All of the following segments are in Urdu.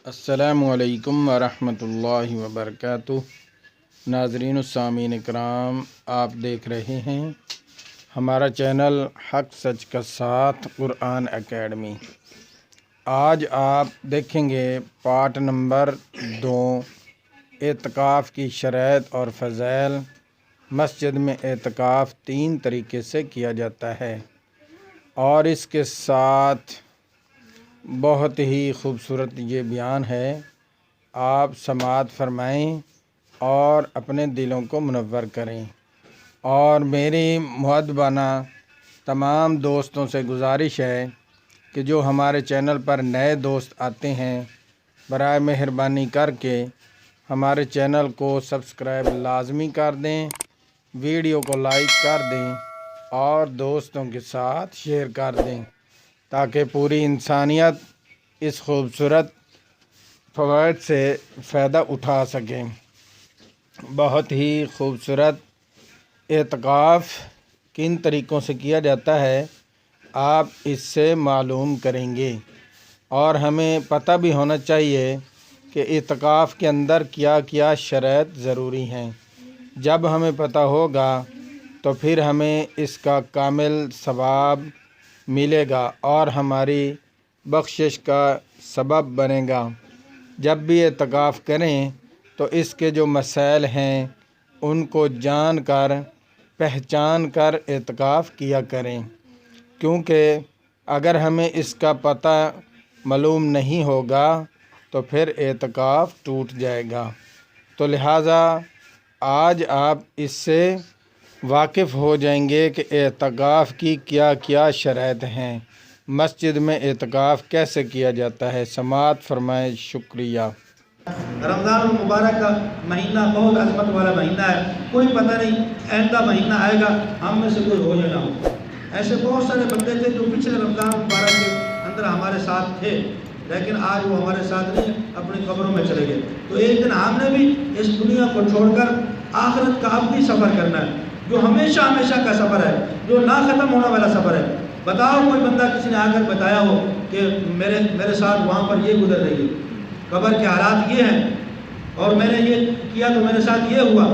السلام علیکم ورحمۃ اللہ وبرکاتہ۔ ناظرین السامعین اکرام، آپ دیکھ رہے ہیں ہمارا چینل حق سچ کا ساتھ قرآن اکیڈمی۔ آج آپ دیکھیں گے پارٹ نمبر 2، اعتکاف کی شرائط اور فضائل۔ مسجد میں اعتکاف 3 طریقے سے کیا جاتا ہے اور اس کے ساتھ بہت ہی خوبصورت یہ بیان ہے، آپ سماعت فرمائیں اور اپنے دلوں کو منور کریں۔ اور میری مؤدبانہ تمام دوستوں سے گزارش ہے کہ جو ہمارے چینل پر نئے دوست آتے ہیں، برائے مہربانی کر کے ہمارے چینل کو سبسکرائب لازمی کر دیں، ویڈیو کو لائک کر دیں اور دوستوں کے ساتھ شیئر کر دیں تاکہ پوری انسانیت اس خوبصورت فوائد سے فائدہ اٹھا سکیں۔ بہت ہی خوبصورت اعتکاف کن طریقوں سے کیا جاتا ہے آپ اس سے معلوم کریں گے، اور ہمیں پتہ بھی ہونا چاہیے کہ اعتکاف کے اندر کیا کیا شرائط ضروری ہیں۔ جب ہمیں پتہ ہوگا تو پھر ہمیں اس کا کامل ثواب ملے گا اور ہماری بخشش کا سبب بنے گا۔ جب بھی اعتکاف کریں تو اس کے جو مسائل ہیں ان کو جان کر پہچان کر اعتکاف کیا کریں، کیونکہ اگر ہمیں اس کا پتہ معلوم نہیں ہوگا تو پھر اعتکاف ٹوٹ جائے گا۔ تو لہٰذا آج آپ اس سے واقف ہو جائیں گے کہ اعتکاف کی کیا کیا شرائط ہیں، مسجد میں اعتکاف کیسے کیا جاتا ہے۔ سماعت فرمائیں۔ شکریہ۔ رمضان المبارک کا مہینہ بہت عظمت والا مہینہ ہے، کوئی پتہ نہیں آئندہ مہینہ آئے گا ہم میں سے کوئی ہو یا نہ ہو۔ ایسے بہت سارے بندے تھے جو پچھلے رمضان المبارک کے اندر ہمارے ساتھ تھے، لیکن آج وہ ہمارے ساتھ نہیں، اپنی قبروں میں چلے گئے۔ تو ایک دن ہم نے بھی اس دنیا کو چھوڑ کر آخرت کا اپنی سفر کرنا ہے، جو ہمیشہ ہمیشہ کا سفر ہے، جو نہ ختم ہونے والا سفر ہے۔ بتاؤ کوئی بندہ کسی نے آ کر بتایا ہو کہ میرے ساتھ وہاں پر یہ گزر رہی ہے، قبر کے حالات یہ ہیں اور میں نے یہ کیا تو میرے ساتھ یہ ہوا؟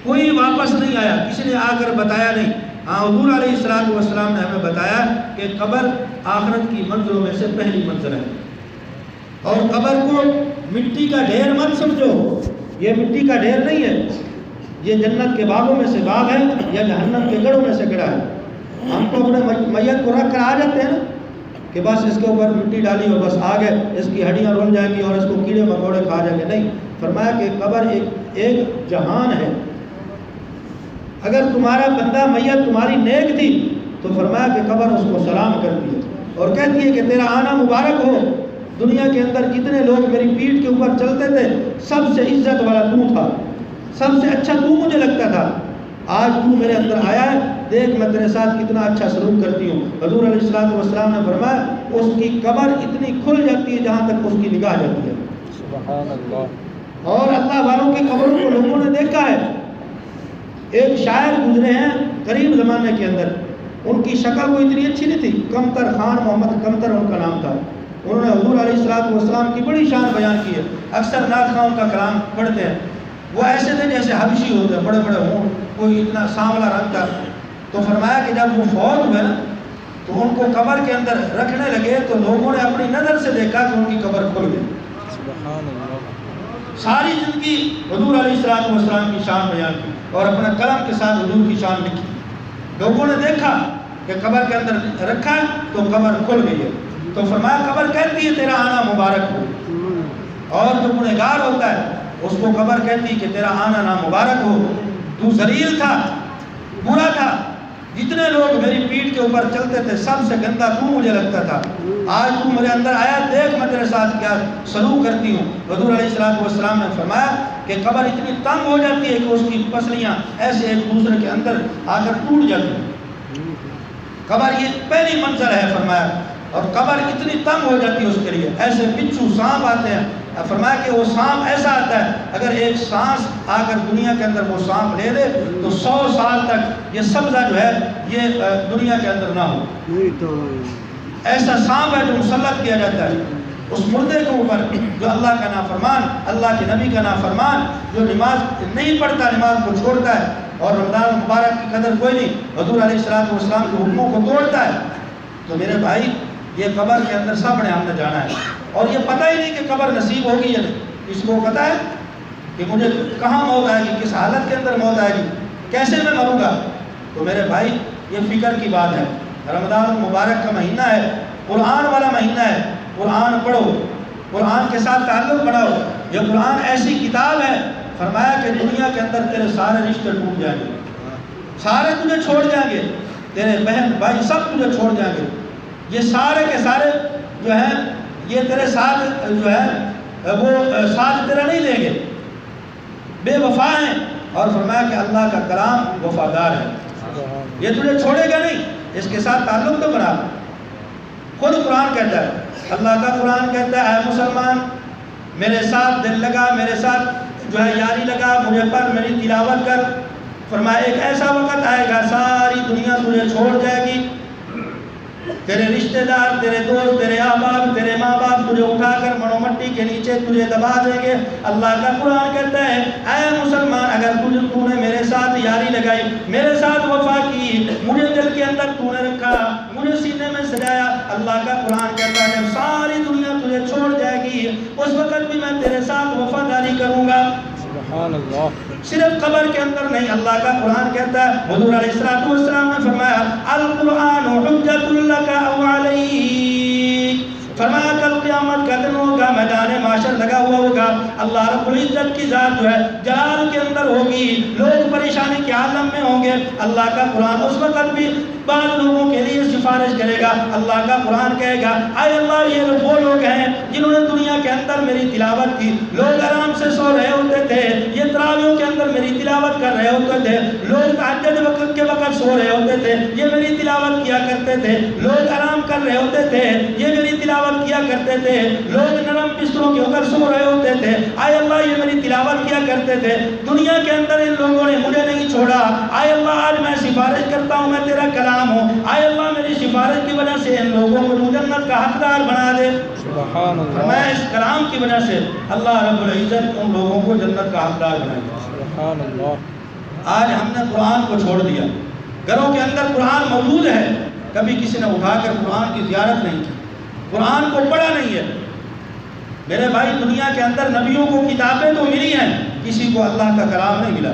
کوئی واپس نہیں آیا، کسی نے آ کر بتایا نہیں۔ ہاں، حضور علیہ السلام نے ہمیں بتایا کہ قبر آخرت کی منزلوں میں سے پہلی منزل ہے، اور قبر کو مٹی کا ڈھیر مت سمجھو، یہ مٹی کا ڈھیر نہیں ہے، یہ جنت کے باغوں میں سے باغ ہے یا جہنم کے گڑھوں میں سے گڑھا ہے۔ ہم تو اپنے میت کو رکھ کر آ جاتے ہیں نا کہ بس اس کے اوپر مٹی ڈالی اور بس آ گئے، اس کی ہڈیاں رول جائیں گی اور اس کو کیڑے مکوڑے کھا جائیں گے۔ نہیں، فرمایا کہ قبر ایک جہان ہے۔ اگر تمہارا بندہ میت تمہاری نیک تھی تو فرمایا کہ قبر اس کو سلام کرتی ہے اور کہتی ہے کہ تیرا آنا مبارک ہو۔ دنیا کے اندر کتنے لوگ میری پیٹھ کے اوپر چلتے تھے، سب سے عزت والا تو تھا، سب سے اچھا تو مجھے لگتا تھا، آج تو میرے اندر آیا ہے، دیکھ میں تیرے ساتھ کتنا اچھا سلوک کرتی ہوں۔ حضور علیہ السلام نے فرمایا اس کی قبر اتنی کھل جاتی ہے جہاں تک اس کی نگاہ جاتی ہے۔ سبحان اللہ۔ اور اللہ والوں کی قبروں کو لوگوں نے دیکھا ہے۔ ایک شاعر گزرے ہیں قریب زمانے کے اندر، ان کی شکل کوئی اتنی اچھی نہیں تھی، کمتر خان محمد کمتر ان کا نام تھا۔ انہوں نے حضور علیہ السلام کی بڑی شان بیان کی ہے، اکثر نعت خواہوں کا کلام پڑھتے ہیں۔ وہ ایسے تھے جیسے حبشی ہوتے ہیں، بڑے بڑے ہوں، کوئی اتنا سانولا رنگ کا۔ تو فرمایا کہ جب وہ فوت ہوئے نا تو ان کو قبر کے اندر رکھنے لگے تو لوگوں نے اپنی نظر سے دیکھا کہ ان کی قبر کھل گئی۔ سبحان اللہ۔ ساری زندگی حضور علیہ السلام کی شان بیان کی اور اپنے قلم کے ساتھ حضور کی شان لکھی۔ لوگوں نے دیکھا کہ قبر کے اندر رکھا تو قبر کھل گئی ہے، تو فرمایا قبر کہتی ہے تیرا آنا مبارک ہو، اور جو گنہگار ہوتا ہے اس کو قبر کہتی ہے کہ تیرا آنا نامبارک ہو، تو ذلیل تھا، برا تھا، جتنے لوگ میری پیٹھ کے اوپر چلتے تھے سب سے گندا تو مجھے لگتا تھا، آج تو میرے اندر آیا، دیکھ میں تیرے ساتھ کیا سلوک کرتی ہوں۔ حضور علیہ السلام نے فرمایا کہ قبر اتنی تنگ ہو جاتی ہے کہ اس کی پسلیاں ایسے ایک دوسرے کے اندر آ کر ٹوٹ جاتی ہیں۔ قبر یہ پہلی منزل ہے فرمایا، اور قبر اتنی تنگ ہو جاتی ہے اس کے لیے، ایسے بچھو سانپ آتے ہیں۔ فرمایا کہ وہ سانپ ایسا آتا ہے اگر ایک سانس آ کر دنیا کے اندر وہ سانپ لے دے تو 100 سال تک یہ سبزہ جو ہے یہ دنیا کے اندر نہ ہو۔ ایسا سانپ ہے جو مسلط کیا جاتا ہے اس مردے کے اوپر، جو اللہ کا نافرمان، اللہ کے نبی کا نافرمان، جو نماز نہیں پڑھتا، نماز کو چھوڑتا ہے اور رمضان مبارک کی قدر کوئی نہیں، حضور علیہ السلام کے حکموں کو توڑتا ہے، تو میرے بھائی یہ قبر کے اندر سب نے ہم نے جانا ہے، اور یہ پتہ ہی نہیں کہ قبر نصیب ہوگی یا نہیں۔ اس کو پتہ ہے کہ مجھے کہاں موت آئے گی، کس حالت کے اندر موت آئے گی، کیسے میں مروں گا۔ تو میرے بھائی یہ فکر کی بات ہے۔ رمضان مبارک کا مہینہ ہے، قرآن والا مہینہ ہے، قرآن پڑھو، قرآن کے ساتھ تعلق بڑھاؤ۔ یہ قرآن ایسی کتاب ہے، فرمایا کہ دنیا کے اندر تیرے سارے رشتے ٹوٹ جائیں گے، سارے تجھے چھوڑ جائیں گے، تیرے بہن بھائی سب تجھے چھوڑ جائیں گے، یہ سارے کے سارے جو ہیں یہ تیرے ساتھ جو ہے وہ ساتھ تیرا نہیں دیں گے، بے وفا ہیں۔ اور فرمایا کہ اللہ کا کلام وفادار ہے، یہ تجھے چھوڑے گا نہیں، اس کے ساتھ تعلق تو بنا۔ خود قرآن کہتا ہے، اللہ کا قرآن کہتا ہے، اے مسلمان میرے ساتھ دل لگا، میرے ساتھ جو ہے یاری لگا، مجھے پڑھ، میری تلاوت کر۔ فرمایا ایک ایسا وقت آئے گا ساری دنیا تجھے چھوڑ جائے گی، تیرے رشتہ دار، تیرے دوست، تیرے احباب، تیرے ماں باپ تجھے اٹھا کر منو مٹی کے نیچے تجھے دبا دیں گے۔ اللہ کا قرآن کہتا ہے، اے مسلمان اگر تو نے میرے ساتھ یاری لگائی، میرے ساتھ وفا کی، مجھے دل کے اندر تو نے رکھا، مجھے سینے میں سجایا، اللہ کا قرآن کہتا ہے جب ساری دنیا تجھے چھوڑ جائے گی اس وقت بھی میں تیرے ساتھ وفاداری کروں گا۔ سبحان اللہ۔ صرف قبر کے اندر نہیں، اللہ کا قرآن کہتا ہے، حضور علیہ السلام نے فرمایا القرآن حجت لک او علیک، فرمایا کل قیامت کا دن ہوگا، میدان معاشر لگا ہوا ہوگا، اللہ رب العزت کی ذات جو ہے جلال کے اندر ہوگی، لوگ پریشانی کے عالم میں ہوں گے، اللہ کا قرآن اس وقت بھی بعض لوگوں کے لیے سفارش کرے گا۔ اللہ کا قرآن کہے گا، اے اللہ یہ وہ لوگ ہیں جنہوں نے دنیا کے اندر میری تلاوت کی، لوگ آرام سے سو رہے ہوتے تھے، یہ تراویحوں کے اندر میری تلاوت کر رہے ہوتے تھے، لوگ تہجد وقت کے وقت سو رہے ہوتے تھے، یہ میری تلاوت کیا کرتے تھے، لوگ آرام کر رہے ہوتے تھے، یہ میری تلاوت کیا کرتے تھے، لوگ نرم بستروں کے اوپر سو رہے ہوتے تھے، اے اللہ یہ میری تلاوت کیا کرتے تھے، دنیا کے اندر ان لوگوں نے مجھے نہیں چھوڑا، اے اللہ آج میں سفارش کرتا ہوں، میں تیرا کلام ہوں، اے اللہ میری سفارش کی وجہ سے ان لوگوں کو جنت کا حقدار بنا دے۔ سبحان اللہ۔ میں اس کلام کی وجہ سے اللہ رب العزت ان لوگوں کو جنت کا حقدار بنائے گا۔ سبحان اللہ۔ آج ہم نے قرآن کو چھوڑ دیا، گھروں کے اندر قرآن موجود ہے، کبھی کسی نے اٹھا کر قرآن کی زیارت نہیں کی، قرآن کو پڑھا نہیں ہے۔ میرے بھائی دنیا کے اندر نبیوں کو کتابیں تو ملی ہیں، کسی کو اللہ کا کلام نہیں ملا،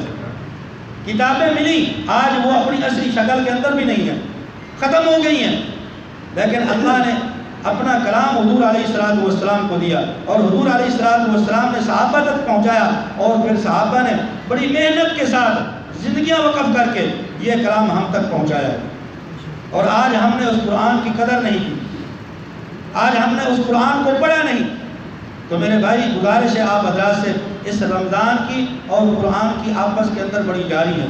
کتابیں ملی، آج وہ اپنی اصلی شکل کے اندر بھی نہیں ہے، ختم ہو گئی ہیں، لیکن اللہ نے اپنا کلام حضور علیہ السلام کو دیا، اور حضور علیہ السلام نے صحابہ تک پہنچایا، اور پھر صحابہ نے بڑی محنت کے ساتھ زندگیاں وقف کر کے یہ کلام ہم تک پہنچایا، اور آج ہم نے اس قرآن کی قدر نہیں کی، آج ہم نے اس قرآن کو پڑھا نہیں۔ تو میرے بھائی گزارش ہے آپ حضرات سے، اس رمضان کی اور قرآن کی آپس کے اندر بڑی جاری ہے،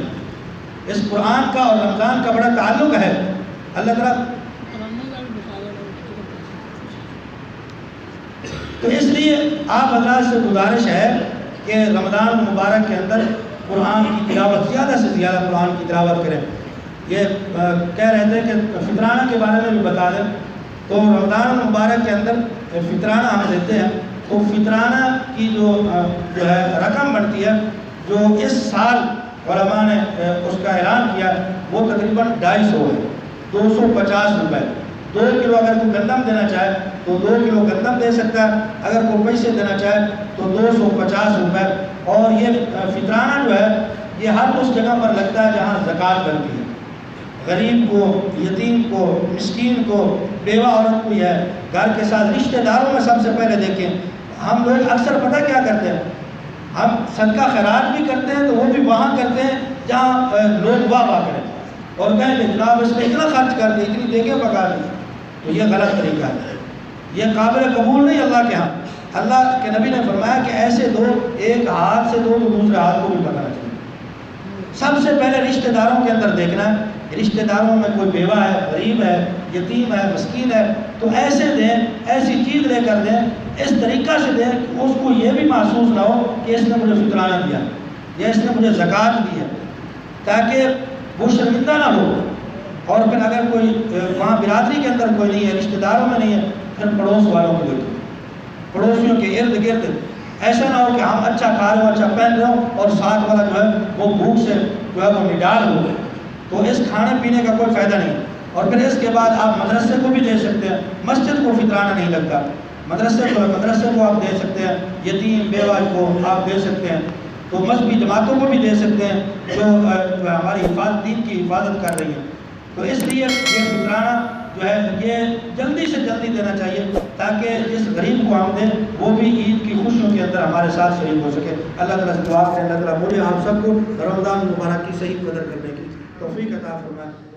اس قرآن کا اور رمضان کا بڑا تعلق ہے۔ اللہ تعالیٰ تو اس لیے آپ حضرات سے گزارش ہے کہ رمضان مبارک کے اندر قرآن کی تلاوت زیادہ سے زیادہ قرآن کی تلاوت کریں۔ یہ کہہ رہے تھے کہ فطرانہ کے بارے میں بھی بتا دیں، تو رمضان مبارک کے اندر فطرانہ ہم دیتے ہیں، تو فطرانہ کی جو ہے رقم بنتی ہے، جو اس سال علماء نے اس کا اعلان کیا، وہ تقریباً 250 ہے، 250 روپے۔ 2 کلو اگر کوئی گندم دینا چاہے تو 2 کلو گندم دے سکتا ہے، اگر کوئی پیسے دینا چاہے تو 250 روپے۔ اور یہ فطرانہ جو ہے یہ ہر اس جگہ پر لگتا ہے جہاں زکوٰۃ بنتی ہے، غریب کو، یتیم کو، مسکین کو، بیوہ عورت کو، ہے گھر کے ساتھ رشتہ داروں میں سب سے پہلے دیکھیں۔ ہم لوگ اکثر پتہ کیا کرتے ہیں، ہم صدقہ خیرات بھی کرتے ہیں تو وہ بھی وہاں کرتے ہیں جہاں لوگ واہ واہ کریں اور کہیں کہ جناب اس نے اتنا خرچ کر دی، اتنی دیگیں پکا دی، تو یہ غلط طریقہ ہے، یہ قابل قبول نہیں اللہ کے ہاں۔ اللہ کے نبی نے فرمایا کہ ایسے دو، ایک ہاتھ سے دو تو دوسرے ہاتھ کو بھی پکڑنا چاہیے۔ سب سے پہلے رشتہ داروں کے اندر دیکھنا ہے، رشتہ داروں میں کوئی بیوہ ہے، غریب ہے، یتیم ہے، مسکین ہے، تو ایسے دیں، ایسی چیز لے کر دیں، اس طریقہ سے دیں کہ اس کو یہ بھی محسوس نہ ہو کہ اس نے مجھے فطرانہ دیا یا اس نے مجھے زکوٰۃ دی ہے، تاکہ وہ شرمندہ نہ ہو۔ اور پھر اگر کوئی وہاں برادری کے اندر کوئی نہیں ہے، رشتہ داروں میں نہیں ہے، پھر پڑوس والوں کو دیکھیں، پڑوسیوں کے ارد گرد، ایسا نہ ہو کہ ہم اچھا کھا رہے ہوں، اچھا پہن رہے ہوں اور ساتھ والا جو ہے وہ بھوک سے جو ہے وہ نڈال ہو گئے، تو اس کھانے پینے کا کوئی فائدہ نہیں۔ اور پھر اس کے بعد آپ مدرسے کو بھی دے سکتے ہیں، مسجد کو فطرانہ نہیں لگتا، مدرسے کو آپ دے سکتے ہیں، یتیم بیوہ کو آپ دے سکتے ہیں، تو مذہبی جماعتوں کو بھی دے سکتے ہیں جو ہماری حفاظت، دین کی حفاظت کر رہی ہیں۔ تو اس لیے یہ فطرانہ جو ہے یہ جلدی سے جلدی دینا چاہیے تاکہ جس غریب کو ہم دیں وہ بھی عید کی خوشیوں کے اندر ہمارے ساتھ شریک ہو سکے۔ اللہ تعالیٰ سے دعا کریں اللہ تعالیٰ مجھے آپ سب کو رمضان مبارک کی صحیح قدر کرنے کی توفیق عطا فرمائے۔